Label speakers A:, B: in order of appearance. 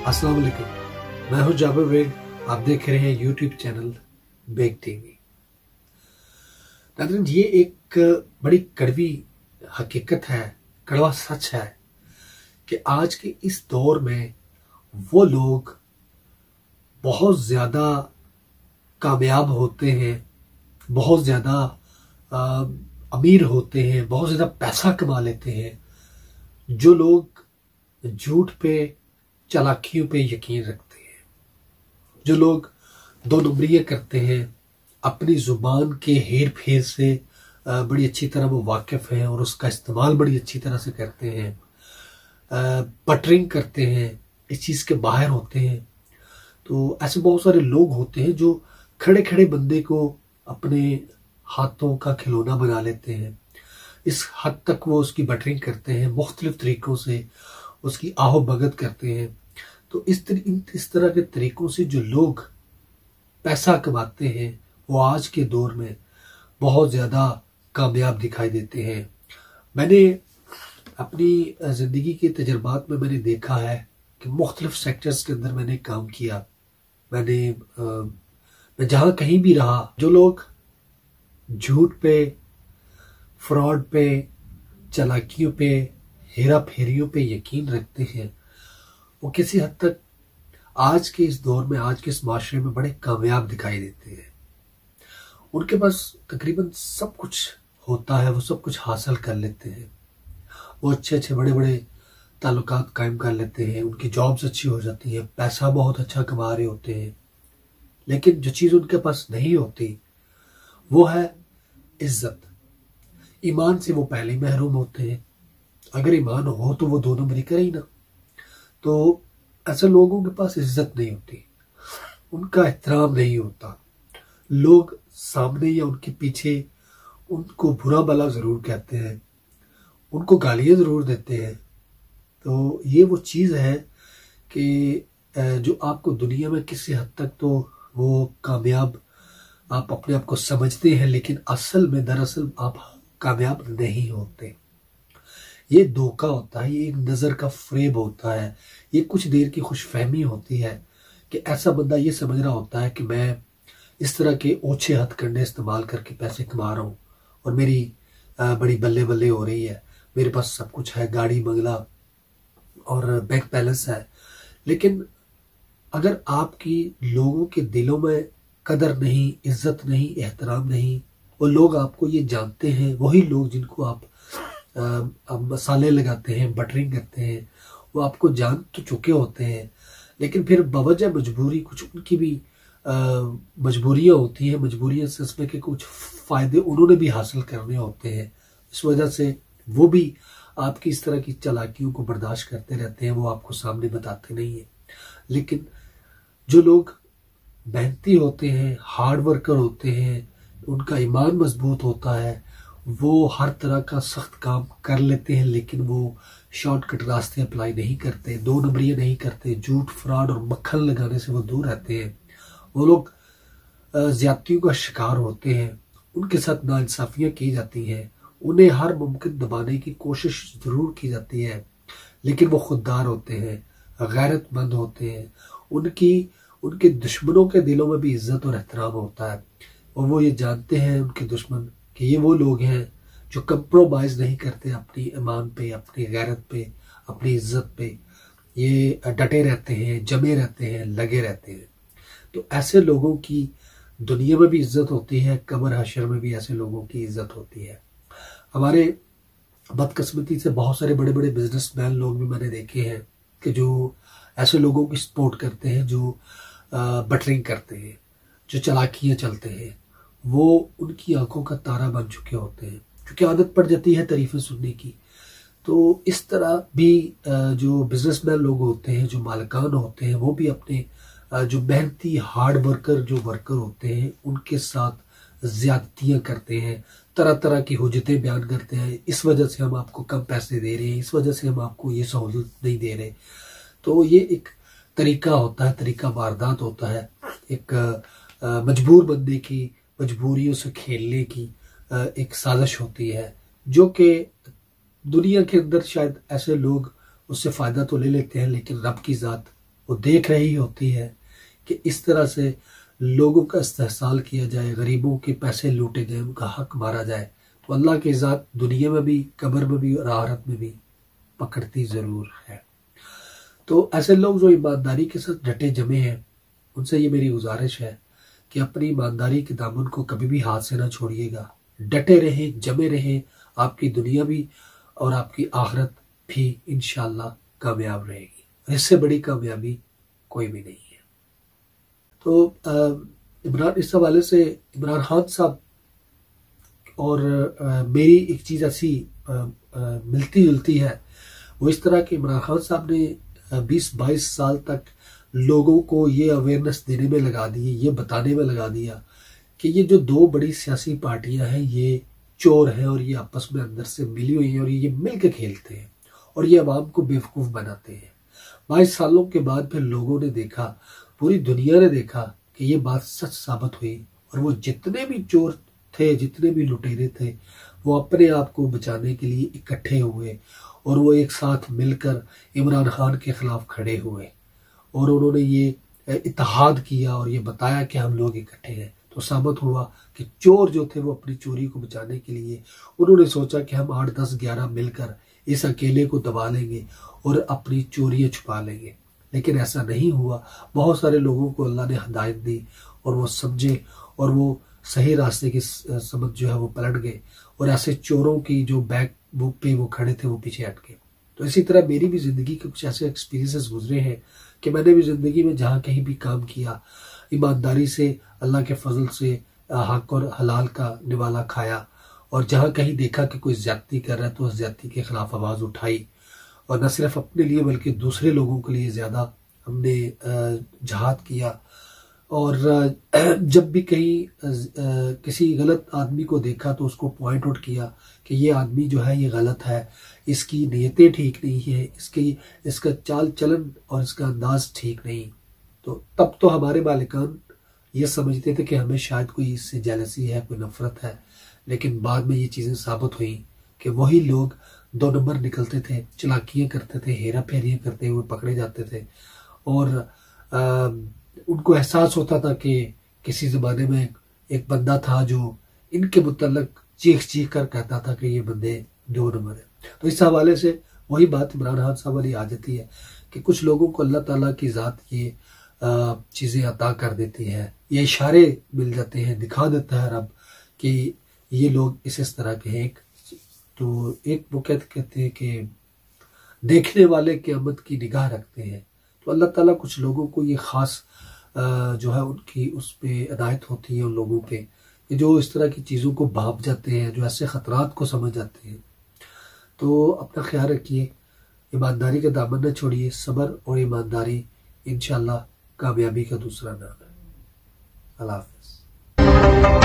A: अस्सलाम वालेकुम। मैं हूं जाबिर बेग। आप देख रहे हैं यूट्यूब चैनल बेग टीवी। नाज़रीन, ये एक बड़ी कड़वी हकीकत है, कड़वा सच है कि आज के इस दौर में वो लोग बहुत ज़्यादा कामयाब होते हैं, बहुत ज़्यादा अमीर होते हैं, बहुत ज़्यादा पैसा कमा लेते हैं, जो लोग झूठ पे, चालाकियों पे यकीन रखते हैं, जो लोग दो नंबरियां करते हैं, अपनी जुबान के हेर फेर से बड़ी अच्छी तरह वो वाकिफ हैं और उसका इस्तेमाल बड़ी अच्छी तरह से करते हैं, बटरिंग करते हैं, इस चीज़ के बाहर होते हैं। तो ऐसे बहुत सारे लोग होते हैं जो खड़े खड़े बंदे को अपने हाथों का खिलौना बना लेते हैं। इस हद तक वो उसकी बटरिंग करते हैं, मुख्तलिफ तरीकों से उसकी आहो भगत करते हैं। तो इस तरह के तरीकों से जो लोग पैसा कमाते हैं वो आज के दौर में बहुत ज़्यादा कामयाब दिखाई देते हैं। मैंने अपनी ज़िंदगी के तजर्बात में मैंने देखा है कि मुख्तलिफ सेक्टर्स के अंदर मैंने काम किया। मैं जहाँ कहीं भी रहा, जो लोग झूठ पे, फ्रॉड पे, चालाकियों पे, हेरा फेरियों पे यकीन रखते हैं, वो किसी हद तक आज के इस दौर में, आज के इस माशरे में बड़े कामयाब दिखाई देते हैं। उनके पास तकरीबन सब कुछ होता है, वो सब कुछ हासिल कर लेते हैं, वो अच्छे अच्छे बड़े बड़े ताल्लुकात कायम कर लेते हैं, उनकी जॉब्स अच्छी हो जाती है, पैसा बहुत अच्छा कमा रहे होते हैं। लेकिन जो चीज़ उनके पास नहीं होती वो है इज्जत। ईमान से वो पहले ही महरूम होते हैं। अगर ईमान हो तो वो दो नंबरी करे ही ना। तो ऐसे लोगों के पास इज्जत नहीं होती, उनका एहतराम नहीं होता। लोग सामने या उनके पीछे उनको बुरा भला जरूर कहते हैं, उनको गालियां जरूर देते हैं। तो ये वो चीज़ है कि जो आपको दुनिया में किसी हद तक तो वो कामयाब आप अपने आप को समझते हैं, लेकिन असल में दरअसल आप कामयाब नहीं होते। ये धोखा होता है, ये एक नज़र का फ्रेब होता है, ये कुछ देर की खुशफहमी होती है कि ऐसा बंदा ये समझ रहा होता है कि मैं इस तरह के ओछे हथकंडे इस्तेमाल करके पैसे कमा रहा हूँ और मेरी बड़ी बल्ले बल्ले हो रही है, मेरे पास सब कुछ है, गाड़ी बंगला और बैंक बैलेंस है। लेकिन अगर आपकी लोगों के दिलों में कदर नहीं, इज्जत नहीं, एहतराम नहीं, वो लोग आपको ये जानते हैं, वही लोग जिनको आप मसाले लगाते हैं, बटरिंग करते हैं, वो आपको जान तो चुके होते हैं, लेकिन फिर बवजह मजबूरी कुछ उनकी भी मजबूरियां होती हैं, मजबूरियां से इसमें के कुछ फ़ायदे उन्होंने भी हासिल करने होते हैं। इस वजह से वो भी आपकी इस तरह की चालाकियों को बर्दाश्त करते रहते हैं, वो आपको सामने बताते नहीं है। लेकिन जो लोग मेहनती होते हैं, हार्ड वर्कर होते हैं, उनका ईमान मजबूत होता है, वो हर तरह का सख्त काम कर लेते हैं, लेकिन वो शॉर्टकट रास्ते अप्लाई नहीं करते, दो नंबरियां नहीं करते, झूठ, फ्रॉड और मक्खन लगाने से वो दूर रहते हैं। वो लोग ज्यादतियों का शिकार होते हैं, उनके साथ नाइंसाफियां की जाती हैं, उन्हें हर मुमकिन दबाने की कोशिश जरूर की जाती है, लेकिन वो खुददार होते हैं, गैरतमंद होते हैं। उनके दुश्मनों के दिलों में भी इज्जत और एहतराम होता है और वो ये जानते हैं, उनके दुश्मन, कि ये वो लोग हैं जो कंप्रोमाइज नहीं करते अपनी ईमान पे, अपनी गैरत पे, अपनी इज्जत पे। ये डटे रहते हैं, जमे रहते हैं, लगे रहते हैं। तो ऐसे लोगों की दुनिया में भी इज्जत होती है, कब्र हशर में भी ऐसे लोगों की इज्जत होती है। हमारे बदकिस्मती से बहुत सारे बड़े बड़े बिजनेसमैन लोग भी मैंने देखे हैं कि जो ऐसे लोगों की सपोर्ट करते हैं, जो बटरिंग करते हैं, जो चालाकियां चलते हैं, वो उनकी आंखों का तारा बन चुके होते हैं, क्योंकि आदत पड़ जाती है तारीफें सुनने की। तो इस तरह भी जो बिजनेसमैन लोग होते हैं, जो मालिकान होते हैं, वो भी अपने जो मेहनती हार्ड वर्कर जो वर्कर होते हैं उनके साथ ज्यादतियां करते हैं, तरह तरह की हुज्जतें बयान करते हैं, इस वजह से हम आपको कम पैसे दे रहे हैं, इस वजह से हम आपको ये सहूलत नहीं दे रहे। तो ये एक तरीका होता है, तरीका वारदात होता है, एक मजबूर बंदे की मजबूरियों से खेलने की एक साजिश होती है, जो कि दुनिया के अंदर शायद ऐसे लोग उससे फ़ायदा तो ले लेते हैं, लेकिन रब की ज़ात वो देख रही होती है कि इस तरह से लोगों का इस्तेहसाल किया जाए, गरीबों के पैसे लूटे जाए, उनका हक मारा जाए, तो अल्लाह की ज़ात दुनिया में भी, कब्र में भी और आखिरत में भी पकड़ती ज़रूर है। तो ऐसे लोग जो ईमानदारी के साथ डटे जमे हैं, उनसे ये मेरी गुजारिश है कि अपनी ईमानदारी के दामन को कभी भी हाथ से ना छोड़िएगा। डटे रहें, जमे रहें, आपकी दुनिया भी और आपकी आखिरत भी इंशाअल्लाह कामयाब रहेगी। इससे बड़ी कामयाबी कोई भी नहीं है। तो इमरान, इस हवाले से इमरान खान साहब और मेरी एक चीज़ ऐसी मिलती जुलती है, वो इस तरह कि इमरान खान साहब ने 20-22 साल तक लोगों को ये अवेयरनेस देने में लगा दी, ये बताने में लगा दिया कि ये जो दो बड़ी सियासी पार्टियां हैं ये चोर हैं और ये आपस में अंदर से मिली हुई हैं और ये मिल के खेलते हैं और ये अवाम को बेवकूफ़ बनाते हैं। 22 सालों के बाद फिर लोगों ने देखा, पूरी दुनिया ने देखा कि ये बात सच साबित हुई और वो जितने भी चोर थे, जितने भी लुटेरे थे, वो अपने आप को बचाने के लिए इकट्ठे हुए और वो एक साथ मिलकर इमरान खान के खिलाफ खड़े हुए और उन्होंने ये इत्तेहाद किया और ये बताया कि हम लोग इकट्ठे हैं। तो साबित हुआ कि चोर जो थे वो अपनी चोरी को बचाने के लिए उन्होंने सोचा कि हम 8, 10, 11 मिलकर इस अकेले को दबा लेंगे और अपनी चोरियां छुपा लेंगे, लेकिन ऐसा नहीं हुआ। बहुत सारे लोगों को अल्लाह ने हिदायत दी और वो समझे और वो सही रास्ते की समझ जो है वो पलट गए और ऐसे चोरों की जो बैक वो पे वो खड़े थे वो पीछे हट गए। तो इसी तरह मेरी भी ज़िंदगी के कुछ ऐसे एक्सपीरियंसेस गुजरे हैं कि मैंने भी ज़िंदगी में जहाँ कहीं भी काम किया, ईमानदारी से अल्लाह के फजल से हक और हलाल का निवाला खाया और जहाँ कहीं देखा कि कोई ज्यादती कर रहा है तो उस ज्यादती के खिलाफ आवाज़ उठाई और न सिर्फ अपने लिए बल्कि दूसरे लोगों के लिए ज़्यादा हमने जहाद किया। और जब भी कहीं किसी गलत आदमी को देखा तो उसको पॉइंट आउट किया कि ये आदमी जो है ये गलत है, इसकी नीयतें ठीक नहीं है, इसका चाल चलन और इसका अंदाज ठीक नहीं। तो तब तो हमारे मालिकान ये समझते थे कि हमें शायद कोई इससे जेलसी है, कोई नफरत है, लेकिन बाद में ये चीज़ें साबित हुई कि वही लोग 2 नंबर निकलते थे, चालाकियाँ करते थे, हेरा फेरियाँ करते हुए पकड़े जाते थे और उनको एहसास होता था कि किसी ज़माने में एक बंदा था जो इनके मुतल्लक चीख कर कहता था कि ये बंदे 2 नंबर है। तो इस हवाले से वही बात इमरान खान साहब वाली आ जाती है कि कुछ लोगों को अल्लाह ताला की ज़ात ये चीज़ें अता कर देती है, ये इशारे मिल जाते हैं, दिखा देता है रब कि ये लोग इस तरह के हैं। तो एक वो कहते हैं कि देखने वाले क़यामत की निगाह रखते हैं। तो अल्लाह ताला कुछ लोगों को ये ख़ास जो है उनकी उस पर अनायत होती है उन लोगों पे कि जो इस तरह की चीज़ों को भाप जाते हैं, जो ऐसे ख़तरात को समझ जाते हैं। तो अपना ख्याल रखिए, ईमानदारी का दामन न छोड़िए। सब्र और ईमानदारी इंशाअल्लाह कामयाबी का दूसरा नाम है। अल्लाह हाफ़िज़।